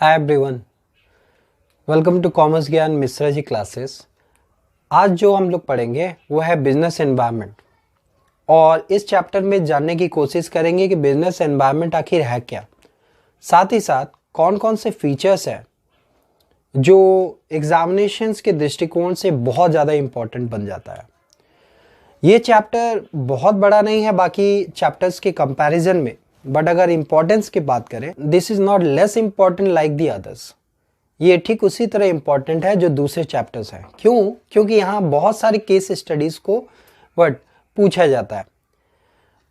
Hi everyone, welcome to commerce Gyan Mishra ji classes. आज जो हम लोग पढ़ेंगे वो है बिजनेस एनवायरनमेंट, और इस चैप्टर में जानने की कोशिश करेंगे कि बिजनेस एनवायरनमेंट आखिर है क्या, साथ ही साथ कौन कौन से फीचर्स हैं जो एग्जामिनेशंस के दृष्टिकोण से बहुत ज़्यादा इम्पोर्टेंट बन जाता है। ये चैप्टर बहुत बड़ा नहीं है बाकी चैप्टर्स के कंपैरिजन में, बट अगर इम्पोर्टेंस की बात करें, this is not less important like the others. ये ठीक उसी तरह इम्पॉर्टेंट है जो दूसरे चैप्टर्स हैं। क्यों? क्योंकि यहाँ बहुत सारे केस स्टडीज़ को पूछा जाता है।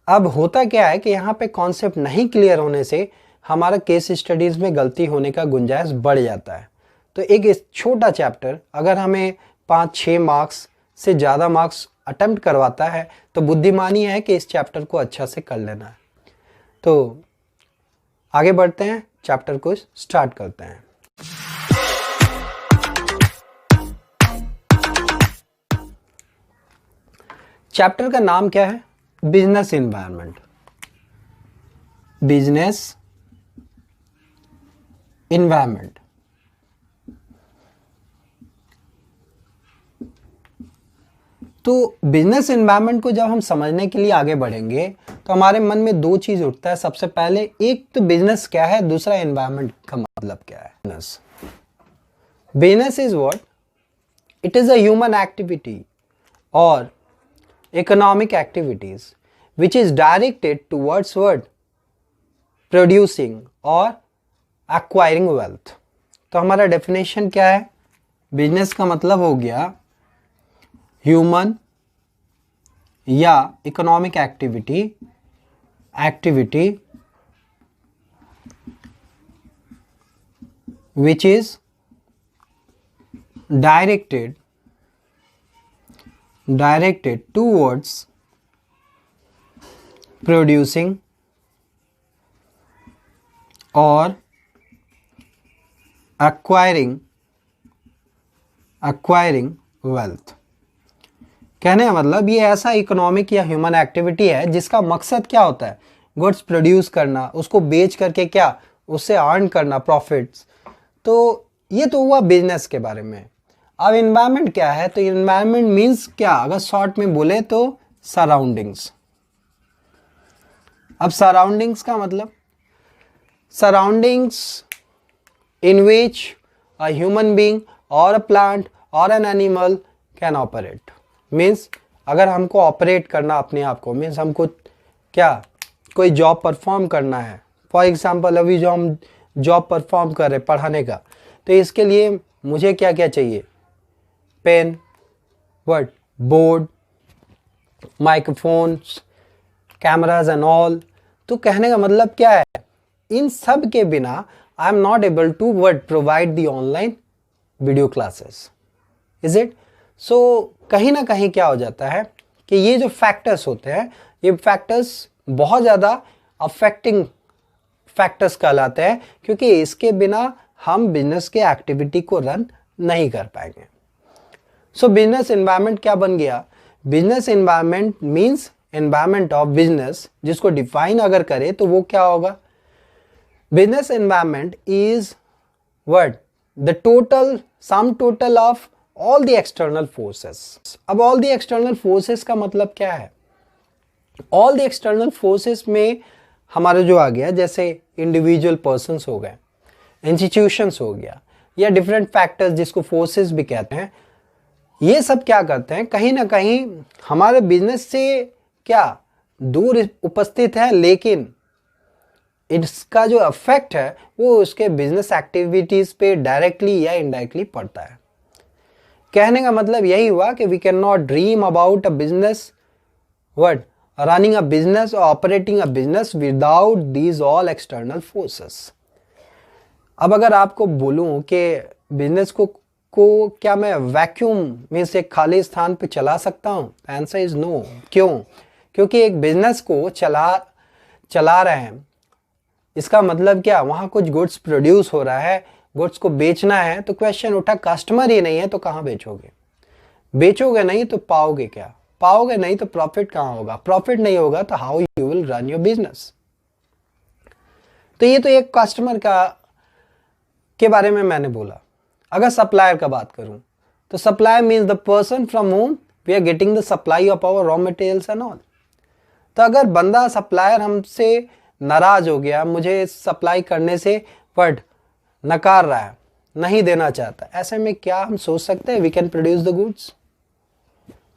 अब होता क्या है कि यहाँ पे कॉन्सेप्ट नहीं क्लियर होने से हमारा केस स्टडीज़ में गलती होने का गुंजाइश बढ़ जाता है। तो एक छोटा चैप्टर अगर हमें 5-6 मार्क्स से ज़्यादा मार्क्स अटेम्प्ट करवाता है तो बुद्धिमानी है कि इस चैप्टर को अच्छा से कर लेना है। तो आगे बढ़ते हैं, चैप्टर को स्टार्ट करते हैं। चैप्टर का नाम क्या है? Business environment. Business environment. तो बिजनेस एनवायरनमेंट को जब हम समझने के लिए आगे बढ़ेंगे तो हमारे मन में दो चीज उठता है। सबसे पहले एक तो बिजनेस क्या है, दूसरा एनवायरनमेंट का मतलब क्या है। Business is what? It is a human activity और economic activities which is directed towards what? Producing or acquiring wealth। तो हमारा डेफिनेशन क्या है? बिजनेस का मतलब हो गया ह्यूमन या economic activity which is directed towards producing or acquiring wealth। कहने का मतलब ये ऐसा इकोनॉमिक या ह्यूमन एक्टिविटी है जिसका मकसद क्या होता है? गुड्स प्रोड्यूस करना, उसको बेच करके क्या उससे अर्न करना, प्रॉफिट्स। तो ये तो हुआ बिजनेस के बारे में। अब एनवायरनमेंट क्या है? तो एनवायरनमेंट मीन्स क्या, अगर शॉर्ट में बोले तो सराउंडिंग्स। अब सराउंडिंग्स का मतलब surroundings in which a human being और अ प्लांट और an animal can operate. Means अगर हमको ऑपरेट करना अपने आप को, मीन्स हमको क्या कोई जॉब परफॉर्म करना है। फॉर एग्जाम्पल अभी जो हम जॉब परफॉर्म कर रहे पढ़ाने का, तो इसके लिए मुझे क्या क्या चाहिए? Pen, board, microphones, cameras and all. तो कहने का मतलब क्या है? इन सब के बिना I am not able to provide the online video classes. Is it? सो कहीं ना कहीं क्या हो जाता है कि ये जो फैक्टर्स होते हैं, ये फैक्टर्स बहुत ज़्यादा अफेक्टिंग फैक्टर्स कहलाते हैं, क्योंकि इसके बिना हम बिजनेस के एक्टिविटी को रन नहीं कर पाएंगे। सो बिजनेस एनवायरनमेंट क्या बन गया? Business environment means environment of business. जिसको डिफाइन अगर करें तो वो क्या होगा? Business environment is what? The sum total of all the external forces. अब ऑल द एक्सटर्नल फोर्सेस का मतलब क्या है? ऑल द एक्सटर्नल फोर्सेस में हमारा जो आ गया, जैसे इंडिविजुअल पर्सन्स हो गए, इंस्टीट्यूशंस हो गया, या डिफरेंट फैक्टर्स जिसको फोर्सेस भी कहते हैं, ये सब क्या करते हैं? कहीं ना कहीं हमारे बिजनेस से क्या दूर उपस्थित है, लेकिन इसका जो इफेक्ट है वो उसके बिजनेस एक्टिविटीज पे डायरेक्टली या इनडायरेक्टली पड़ता है। कहने का मतलब यही हुआ कि we can not dream about a business running a business और operating a business without these all external forces. अब अगर आपको बोलूं कि बिजनेस को क्या मैं वैक्यूम में से खाली स्थान पे चला सकता हूं? Answer is no. क्यों? क्योंकि एक बिजनेस को चला रहे हैं, इसका मतलब क्या, वहां कुछ गुड्स प्रोड्यूस हो रहा है, गुड्स को बेचना है। तो क्वेश्चन उठा, कस्टमर ही नहीं है तो कहां बेचोगे? बेचोगे नहीं तो पाओगे क्या? पाओगे नहीं तो प्रॉफिट कहां होगा? प्रॉफिट नहीं होगा तो how you will run your business? तो ये तो एक कस्टमर का के बारे में मैंने बोला। अगर सप्लायर का बात करूं तो supplier means the person from whom we are getting the supply of our raw materials and all. तो अगर बंदा सप्लायर हमसे नाराज हो गया, मुझे सप्लाई करने से बट नकार रहा है, नहीं देना चाहता, ऐसे में क्या हम सोच सकते हैं we can produce the goods?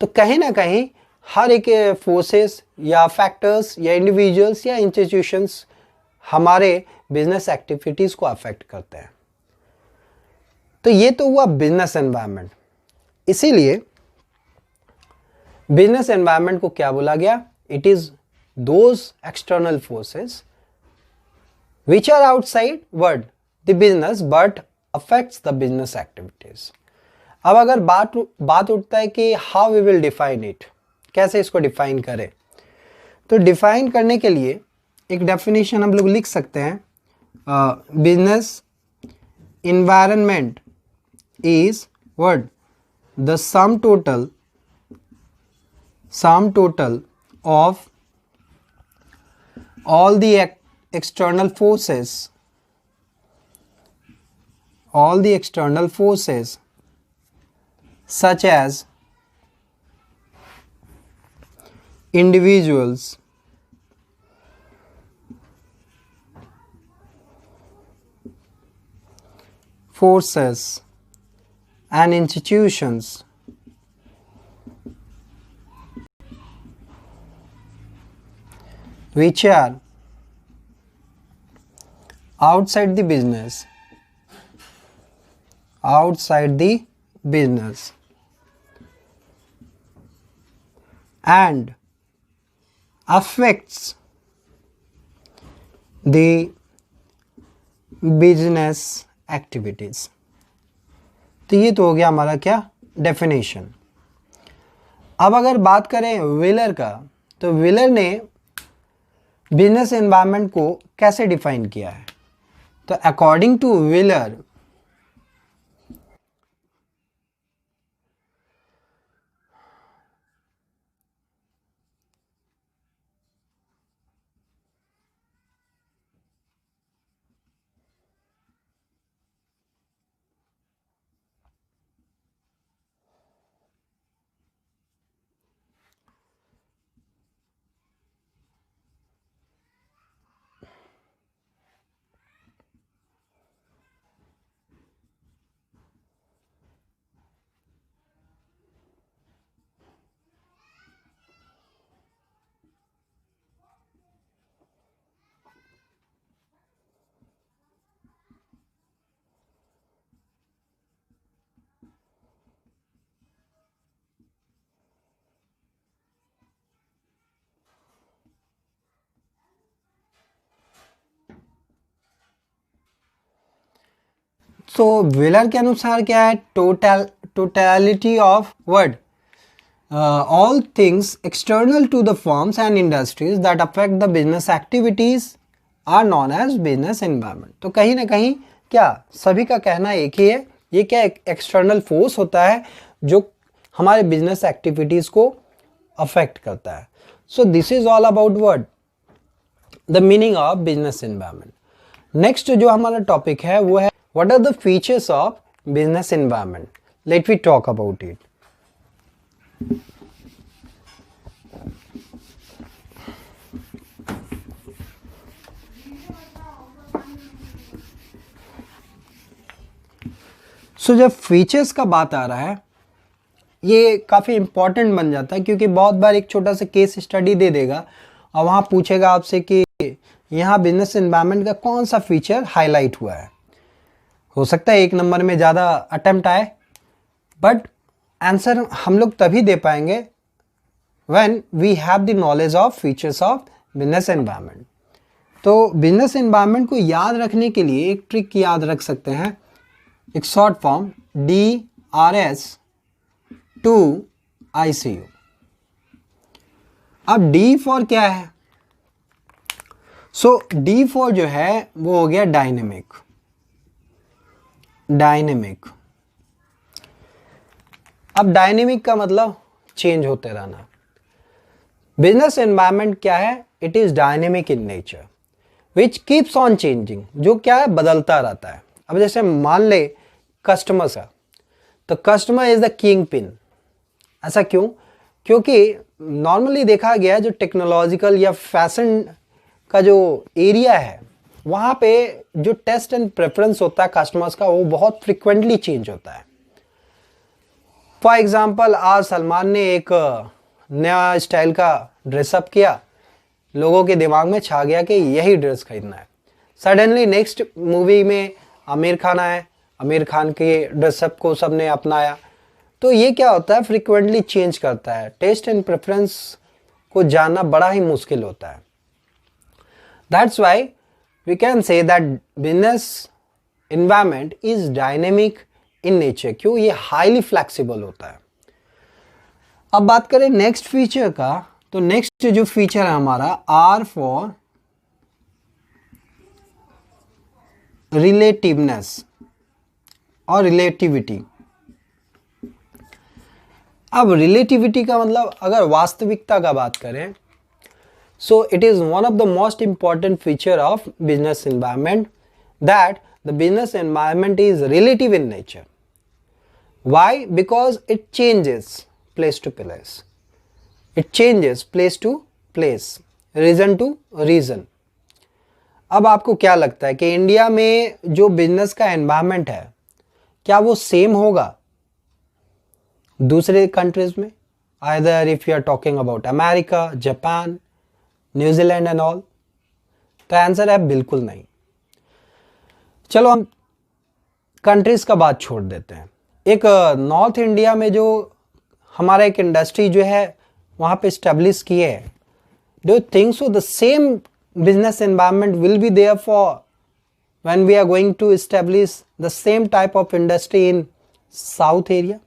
तो कहीं ना कहीं हर एक फोर्सेस या फैक्टर्स या इंडिविजुअल्स या इंस्टीट्यूशंस हमारे बिजनेस एक्टिविटीज को अफेक्ट करते हैं। तो ये तो हुआ बिजनेस एनवायरनमेंट। इसीलिए बिजनेस एनवायरनमेंट को क्या बोला गया? It is those external forces which are outside what the business but affects the business activities। अब अगर बात उठता है कि how we will define it, कैसे इसको डिफाइन करें, तो डिफाइन करने के लिए एक डेफिनेशन हम लोग लिख सकते हैं, business environment is what the sum total of all the external forces such as individuals, forces and institutions which are outside the business and affects the business activities। तो ये तो हो गया हमारा क्या डेफिनेशन। अब अगर बात करें व्हीलर का, तो व्हीलर ने बिजनेस एनवायरनमेंट को कैसे डिफाइन किया है? तो अकॉर्डिंग टू व्हीलर, तो व्हीलर के अनुसार क्या है? Totality of word all things external to the firms and industries that affect the business activities are known as business environment। तो कहीं ना कहीं क्या सभी का कहना एक ही है, ये क्या एक एक्सटर्नल फोर्स होता है जो हमारे बिजनेस एक्टिविटीज को अफेक्ट करता है। So this is all about word the meaning of business environment. Next जो हमारा टॉपिक है वो है what are the features of business environment. Let we talk about it. So जब फीचर्स का बात आ रहा है, ये काफ़ी इंपॉर्टेंट बन जाता है क्योंकि बहुत बार एक छोटा सा केस स्टडी दे देगा और वहाँ पूछेगा आपसे कि यहाँ बिजनेस एनवायरनमेंट का कौन सा फीचर हाईलाइट हुआ है। हो सकता है एक नंबर में ज़्यादा अटेम्प्ट आए, बट आंसर हम लोग तभी दे पाएंगे when we have the knowledge of features of business environment. तो बिजनेस एनवायरनमेंट को याद रखने के लिए एक ट्रिक याद रख सकते हैं, एक short form DRS to ICU। अब D फॉर क्या है? सो D फॉर जो है वो हो गया डायनेमिक। अब डायनेमिक का मतलब चेंज होते रहना। बिजनेस एनवायरनमेंट क्या है? It is dynamic in nature which keeps on changing, जो क्या है बदलता रहता है। अब जैसे मान ले कस्टमर्स का, तो customer is the king pin. ऐसा क्यों? क्योंकि नॉर्मली देखा गया है जो टेक्नोलॉजिकल या फैशन का जो एरिया है वहाँ पे जो टेस्ट एंड प्रेफरेंस होता है कस्टमर्स का वो बहुत फ्रिक्वेंटली चेंज होता है। फॉर एग्जाम्पल आज सलमान ने एक नया स्टाइल का ड्रेसअप किया, लोगों के दिमाग में छा गया कि यही ड्रेस खरीदना है। सडनली नेक्स्ट मूवी में आमिर खान आए, आमिर खान के ड्रेसअप को सबने अपनाया। तो ये क्या होता है, फ्रिक्वेंटली चेंज करता है। टेस्ट एंड प्रेफरेंस को जानना बड़ा ही मुश्किल होता है। That's why we can say that business environment is dynamic in nature. क्यों? ये हाईली फ्लेक्सिबल होता है। अब बात करें नेक्स्ट फीचर का, तो नेक्स्ट जो फीचर है हमारा आर फॉर रिलेटिवनेस और रिलेटिविटी। अब रिलेटिविटी का मतलब अगर वास्तविकता का बात करें, so it is one of the most important feature of business environment that the business environment is relative in nature. Why? Because it changes place to place, it changes place to place, region to region. अब आपको क्या लगता है कि India में जो business का environment है क्या वो सेम होगा दूसरे कंट्रीज में? Either if you are talking about America, Japan, New Zealand and all, तो आंसर है बिल्कुल नहीं। चलो हम कंट्रीज का बात छोड़ देते हैं। एक नॉर्थ इंडिया में जो हमारा एक इंडस्ट्री जो है वहाँ पे स्टेब्लिश किए है, do you think so the same business environment will be there for when we are going to establish the same type of industry in south area?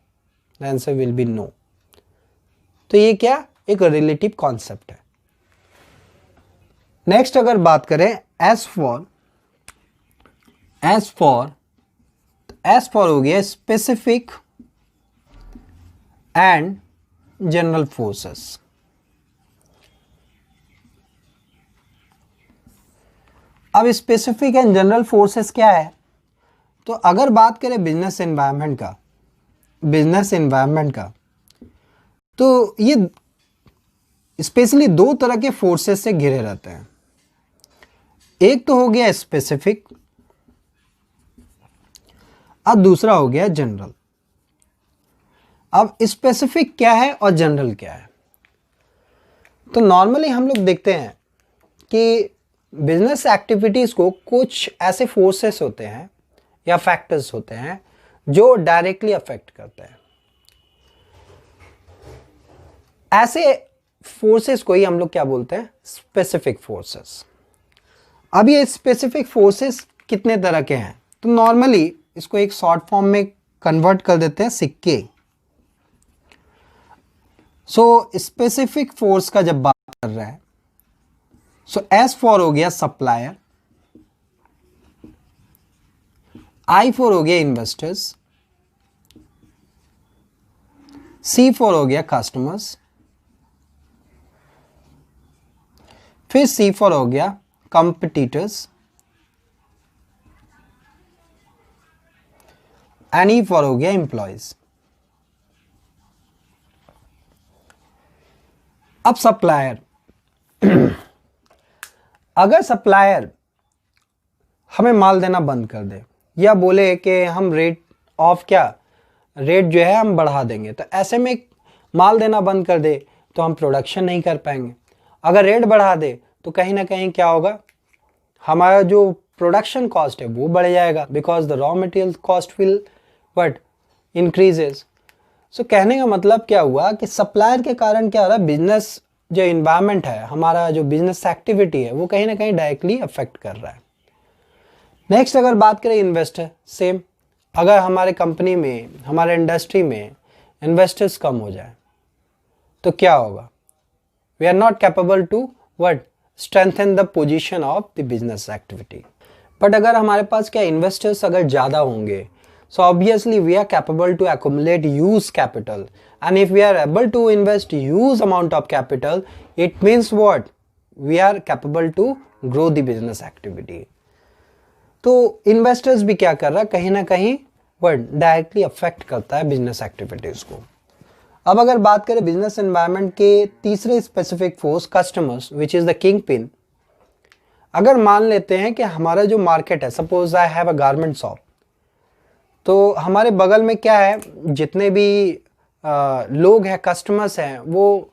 The answer will be no. तो ये क्या? एक relative concept है। Next अगर बात करें as for हो गया specific and general forces। अब स्पेसिफिक एंड जनरल फोर्सेस क्या है? तो अगर बात करें बिजनेस एनवायरनमेंट का, तो ये स्पेशली दो तरह के फोर्सेस से घिरे रहते हैं। एक तो हो गया स्पेसिफिक और दूसरा हो गया जनरल। अब स्पेसिफिक क्या है और जनरल क्या है? तो नॉर्मली हम लोग देखते हैं कि बिजनेस एक्टिविटीज़ को कुछ ऐसे फोर्सेस होते हैं या फैक्टर्स होते हैं जो डायरेक्टली अफेक्ट करते हैं। ऐसे फोर्सेस को ही हम लोग क्या बोलते हैं? Specific forces. अब ये स्पेसिफिक फोर्सेस कितने तरह के हैं? तो नॉर्मली इसको एक शॉर्ट फॉर्म में कन्वर्ट कर देते हैं सिक्के। सो स्पेसिफिक फोर्स का जब बात कर रहे हैं, सो एस फॉर हो गया सप्लायर, आई फॉर हो गया इन्वेस्टर्स, सी फॉर हो गया कस्टमर्स, फिर सी फॉर हो गया कंपिटिटर्स, एंड ई फॉर हो गया एम्प्लॉयज। अब सप्लायर, अगर सप्लायर हमें माल देना बंद कर दे या बोले कि हम रेट जो है हम बढ़ा देंगे, तो ऐसे में माल देना बंद कर दे तो हम प्रोडक्शन नहीं कर पाएंगे। अगर रेट बढ़ा दे तो कहीं ना कहीं क्या होगा, हमारा जो प्रोडक्शन कॉस्ट है वो बढ़ जाएगा, because the raw material cost will what increases. So कहने का मतलब क्या हुआ कि सप्लायर के कारण क्या हो रहा है, बिजनेस जो इन्वायरमेंट है, हमारा जो बिजनेस एक्टिविटी है वो कहीं ना कहीं डायरेक्टली अफेक्ट कर रहा है। नेक्स्ट अगर बात करें इन्वेस्टर, सेम। अगर हमारे कंपनी में, हमारे इंडस्ट्री में इन्वेस्टर्स कम हो जाए तो क्या होगा? We are not capable to what strengthen the position of the business activity. But अगर हमारे पास क्या इन्वेस्टर्स अगर ज़्यादा होंगे, so obviously we are capable to accumulate huge capital, and if we are able to invest huge amount of capital, it means what? We are capable to grow the business activity. तो investors भी क्या कर रहा है, कहीं ना कहीं वह डायरेक्टली अफेक्ट करता है बिजनेस एक्टिविटीज़ को। अब अगर बात करें बिजनेस एनवायरनमेंट के तीसरे specific force, customers which is the king pin. अगर मान लेते हैं कि हमारा जो मार्केट है, suppose I have a garment shop, तो हमारे बगल में क्या है, जितने भी लोग हैं, कस्टमर्स हैं, वो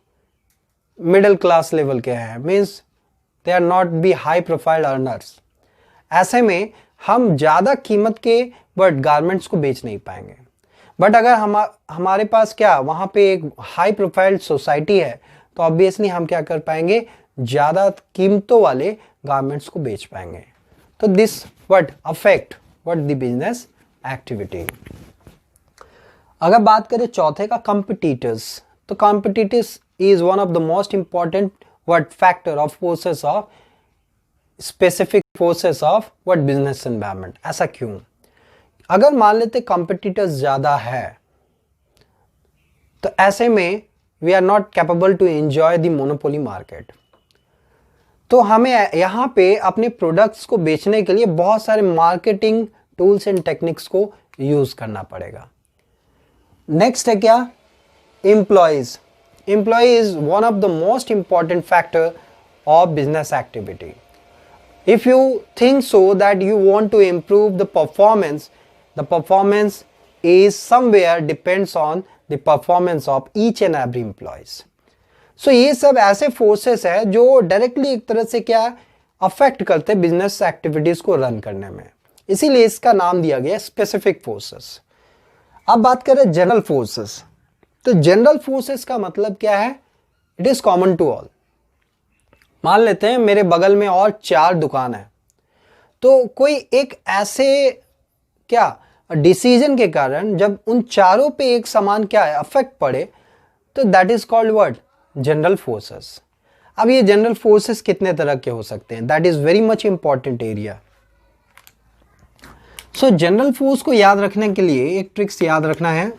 मिडिल क्लास लेवल के हैं, means they are not be high profile earners. ऐसे में हम ज़्यादा कीमत के बट गारमेंट्स को बेच नहीं पाएंगे। बट अगर हमारे पास क्या वहाँ पे एक हाई प्रोफाइल सोसाइटी है, तो ऑब्वियसली हम क्या कर पाएंगे, ज़्यादा कीमतों वाले गारमेंट्स को बेच पाएंगे। तो this what affect what the business activity. अगर बात करें चौथे का, कंपिटिटर्स, तो competitors is one of the most important what factor of forces of specific forces of what business environment. ऐसा क्यों? अगर मान लेते कंपिटिटर्स ज़्यादा है, तो ऐसे में we are not capable to enjoy the monopoly market. तो हमें यहाँ पे अपने प्रोडक्ट्स को बेचने के लिए बहुत सारे मार्केटिंग टूल्स एंड टेक्निक्स को यूज़ करना पड़ेगा। नेक्स्ट है क्या, employees. Employee is one of the most important factor of business activity. If you think so that you want to improve the performance is somewhere depends on the performance of each and every employees. So ये सब ऐसे forces है जो directly एक तरह से क्या affect करते हैं बिजनेस एक्टिविटीज को रन करने में, इसीलिए इसका नाम दिया गया स्पेसिफिक फोर्सेस। अब बात करें जनरल फोर्सेस, तो जनरल फोर्सेस का मतलब क्या है, it is common to all. मान लेते हैं मेरे बगल में और 4 दुकान है, तो कोई एक ऐसे क्या डिसीजन के कारण जब उन चारों पे एक समान क्या है अफेक्ट पड़े, तो that is called what, general forces. अब ये जनरल फोर्सेस कितने तरह के हो सकते हैं, that is very much important area. So general force को याद रखने के लिए एक ट्रिक्स याद रखना है।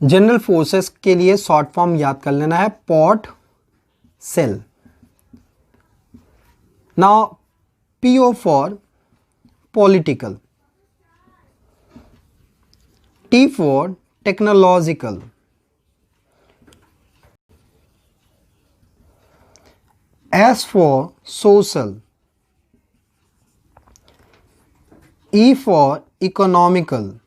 जनरल फोर्सेस के लिए शॉर्ट फॉर्म याद कर लेना है, पॉट सेल। Now PO for political, T for technological, S for social, E for economical,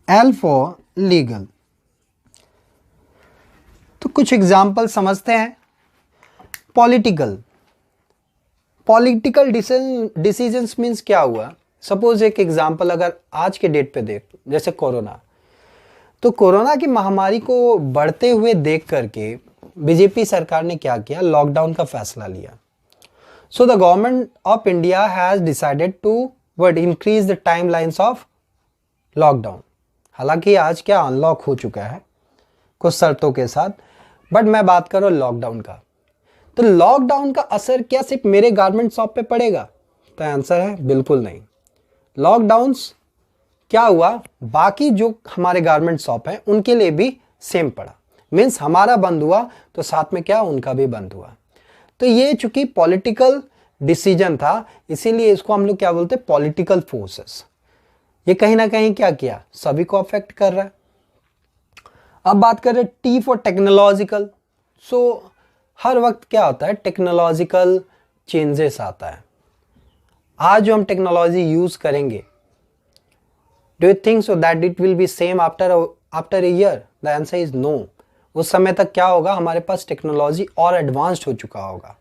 L for legal. तो कुछ एग्जाम्पल समझते हैं। पॉलिटिकल डिसीजंस मीन्स क्या हुआ, सपोज एक एग्जाम्पल अगर आज के डेट पे देख, जैसे कोरोना, तो कोरोना की महामारी को बढ़ते हुए देख करके बीजेपी सरकार ने क्या किया, लॉकडाउन का फैसला लिया। So the government of India has decided to increase the timelines of lockdown. हालांकि आज क्या अनलॉक हो चुका है कुछ शर्तों के साथ, बट मैं बात कर रहा हूँ लॉकडाउन का। तो लॉकडाउन का असर क्या सिर्फ मेरे गारमेंट शॉप पे पड़ेगा, तो आंसर है बिल्कुल नहीं। लॉकडाउन्स क्या हुआ, बाकी जो हमारे गारमेंट शॉप हैं उनके लिए भी सेम पड़ा, मीन्स हमारा बंद हुआ तो साथ में क्या उनका भी बंद हुआ। तो ये चूंकि पॉलिटिकल डिसीजन था, इसीलिए इसको हम लोग क्या बोलते हैं, पॉलिटिकल फोर्सेस। ये कहीं ना कहीं क्या किया, सभी को अफेक्ट कर रहा है। अब बात करें T फॉर टेक्नोलॉजिकल। सो हर वक्त क्या होता है, टेक्नोलॉजिकल चेंजेस आता है। आज जो हम टेक्नोलॉजी यूज करेंगे, do you think so that it will be same after a year? The answer is no. उस समय तक क्या होगा, हमारे पास टेक्नोलॉजी और एडवांस्ड हो चुका होगा।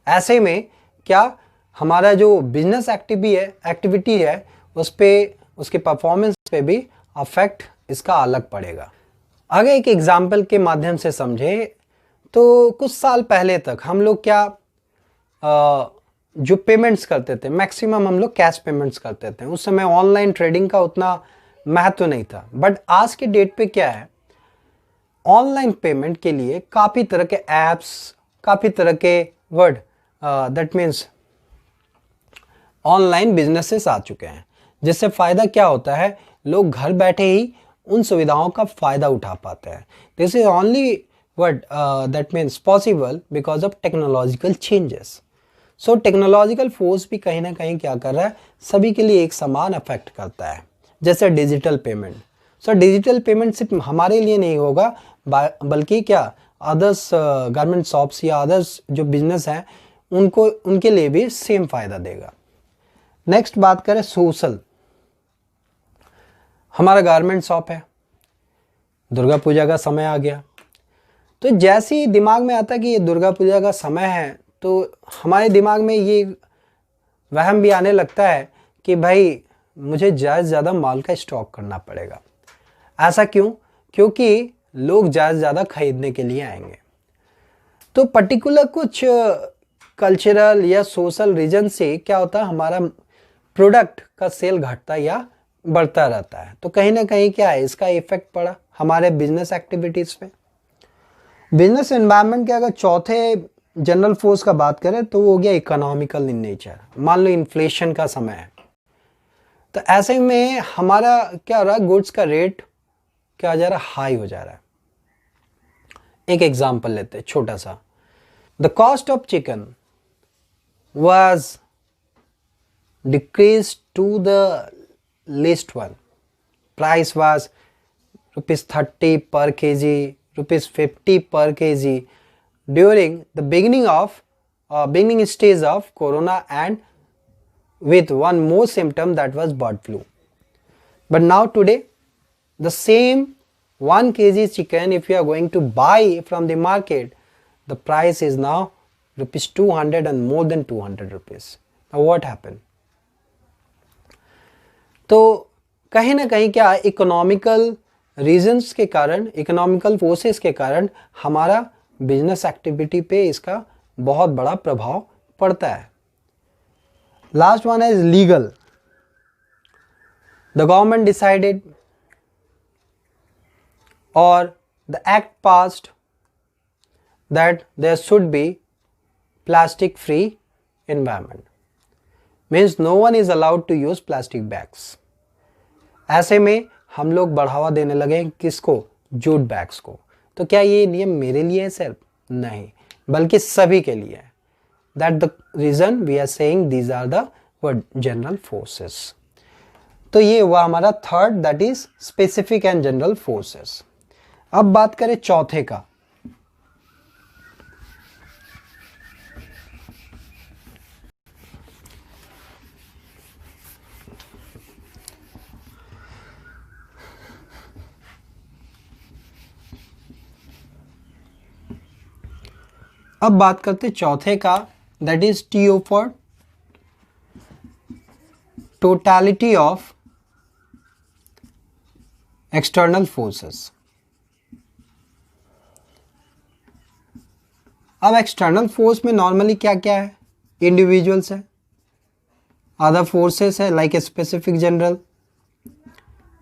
ऐसे में क्या हमारा जो बिजनेस एक्टिविटी है उस पे, उसके परफॉर्मेंस पे भी अफेक्ट इसका अलग पड़ेगा। अगर एक एग्जाम्पल के माध्यम से समझे, तो कुछ साल पहले तक हम लोग क्या जो पेमेंट्स करते थे, मैक्सिमम हम लोग कैश पेमेंट्स करते थे। उस समय ऑनलाइन ट्रेडिंग का उतना महत्व नहीं था। बट आज के डेट पे क्या है, ऑनलाइन पेमेंट के लिए काफ़ी तरह के ऐप्स, काफ़ी तरह के दैट मीन्स ऑनलाइन बिजनेसेस आ चुके हैं, जिससे फ़ायदा क्या होता है, लोग घर बैठे ही उन सुविधाओं का फ़ायदा उठा पाते हैं। This is only what that means possible because of technological changes. So technological force भी कहीं ना कहीं क्या कर रहा है, सभी के लिए एक समान अफेक्ट करता है. जैसे digital payment. So digital payment सिर्फ हमारे लिए नहीं होगा, बल्कि क्या अदर्स गारमेंट शॉप्स या अदर्स जो बिजनेस हैं उनके लिए भी सेम फायदा देगा. नेक्स्ट बात करें सोशल. हमारा गारमेंट शॉप है, दुर्गा पूजा का समय आ गया, तो जैसे ही दिमाग में आता है कि ये दुर्गा पूजा का समय है, तो हमारे दिमाग में ये वहम भी आने लगता है कि भाई मुझे ज़्यादा माल का स्टॉक करना पड़ेगा. ऐसा क्यों? क्योंकि लोग ज़्यादा खरीदने के लिए आएंगे. तो पर्टिकुलर कुछ कल्चरल या सोशल रीजन से क्या होता है, हमारा प्रोडक्ट का सेल घटता या बढ़ता रहता है. तो कहीं ना कहीं क्या है, इसका इफेक्ट पड़ा हमारे बिजनेस एक्टिविटीज़ पे. बिजनेस एनवायरनमेंट के अगर चौथे जनरल फोर्स का बात करें तो वो हो गया इकोनॉमिकल इन नेचर. मान लो इन्फ्लेशन का समय है, तो ऐसे में हमारा क्या हो रहा है, गुड्स का रेट क्या हो जा रहा है, हाई हो जा रहा है. एक एग्जांपल लेते हैं छोटा सा. The cost of chicken was decrease to the least one. Price was ₹30 per kg, ₹50 per kg during the beginning stage of corona, and with one more symptom, that was bird flu. But now today the same 1 kg chicken, if you are going to buy from the market, the price is now ₹200 and more than ₹200. Now what happened? तो कहीं ना कहीं क्या economical reasons के कारण, economical forces के कारण हमारा बिजनेस एक्टिविटी पे इसका बहुत बड़ा प्रभाव पड़ता है. Last one is legal. The government decided और the act passed that there should be plastic free environment. Means no one is allowed to use plastic bags. ऐसे में हम लोग बढ़ावा देने लगे किसको, जूट बैग्स को. तो क्या ये नियम मेरे लिए है सिर्फ? नहीं, बल्कि सभी के लिए है. That the reason we are saying these are the general forces. तो ये हुआ हमारा third, that is specific and general forces. अब बात करें चौथे का. अब बात करते चौथे का, that is TO for totality of external forces. अब एक्सटर्नल फोर्स में नॉर्मली क्या क्या है, इंडिविजुअल्स है, अदर फोर्सेस है लाइक स्पेसिफिक जनरल,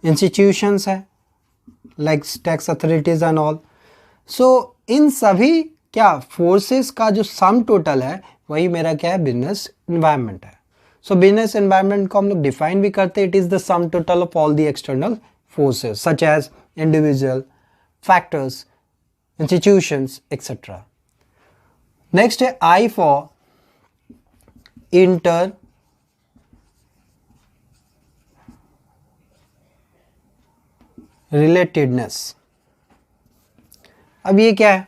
इंस्टीट्यूशंस है like tax authorities and all. So इन सभी क्या फोर्सेस का जो सम टोटल है वही मेरा क्या है, बिजनेस एनवायरनमेंट है. सो बिजनेस एनवायरनमेंट को हम लोग डिफाइन भी करते हैं, it is the sum total of all the external forces such as individual factors, institutions etcetera. Next है I फॉर इंटर रिलेटेडनेस. अब ये क्या है,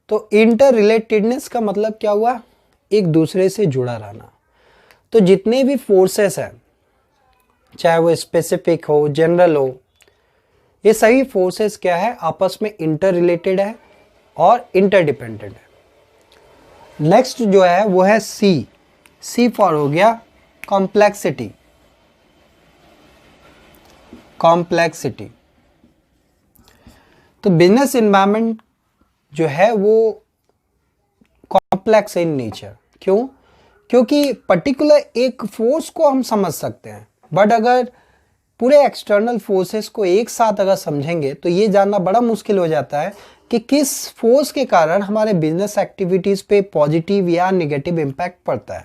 तो इंटर रिलेटेडनेस का मतलब क्या हुआ, एक दूसरे से जुड़ा रहना. तो जितने भी फोर्सेस हैं, चाहे वो स्पेसिफिक हो, जनरल हो, ये सभी फोर्सेस क्या है, आपस में इंटर रिलेटेड है और इंटरडिपेंडेंट है. नेक्स्ट जो है वो है C फॉर हो गया कॉम्प्लेक्सिटी. तो बिजनेस एनवायरनमेंट जो है वो कॉम्प्लेक्स इन नेचर. क्यों? क्योंकि पर्टिकुलर एक फोर्स को हम समझ सकते हैं, बट अगर पूरे एक्सटर्नल फोर्सेस को एक साथ अगर समझेंगे तो ये जानना बड़ा मुश्किल हो जाता है कि किस फोर्स के कारण हमारे बिजनेस एक्टिविटीज़ पे पॉजिटिव या नेगेटिव इम्पैक्ट पड़ता है.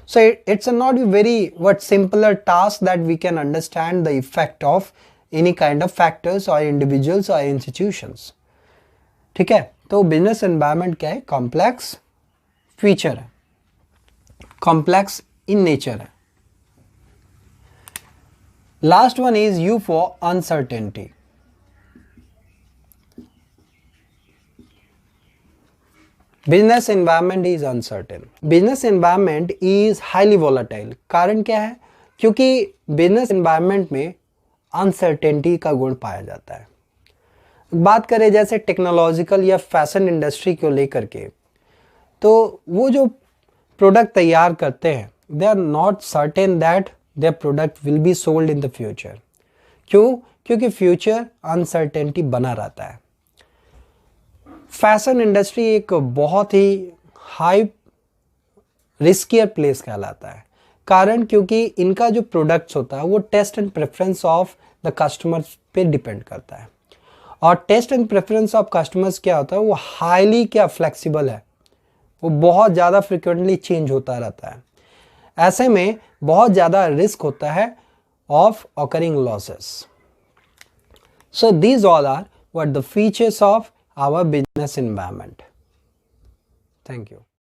So it's not very simpler task that we can understand the effect of any kind of factors और इंडिविजुअल्स और इंस्टीट्यूशंस. ठीक है, तो बिजनेस एनवायरनमेंट क्या है? कॉम्प्लेक्स फीचर है, कॉम्प्लेक्स इन नेचर है. Last one is U for uncertainty. Business environment is uncertain. Business environment is highly volatile. कारण क्या है? क्योंकि बिजनेस एनवायरनमेंट में अनसर्टेनिटी का गुण पाया जाता है. बात करें जैसे टेक्नोलॉजिकल या फैशन इंडस्ट्री को लेकर के, तो वो जो प्रोडक्ट तैयार करते हैं, they are not certain that their product will be sold in the future. क्यों? क्योंकि फ्यूचर अनसर्टेनिटी बना रहता है. फैशन इंडस्ट्री एक बहुत ही हाई रिस्कियर प्लेस कहलाता है. कारण क्योंकि इनका जो प्रोडक्ट्स होता है वो taste and preference of the customers पे डिपेंड करता है. और taste and preference of customers क्या होता है? वो हाईली क्या फ्लेक्सिबल है, वो बहुत ज़्यादा फ्रिक्वेंटली चेंज होता रहता है. ऐसे में बहुत ज़्यादा रिस्क होता है of occurring losses. So these all are what the features of our business environment. Thank you.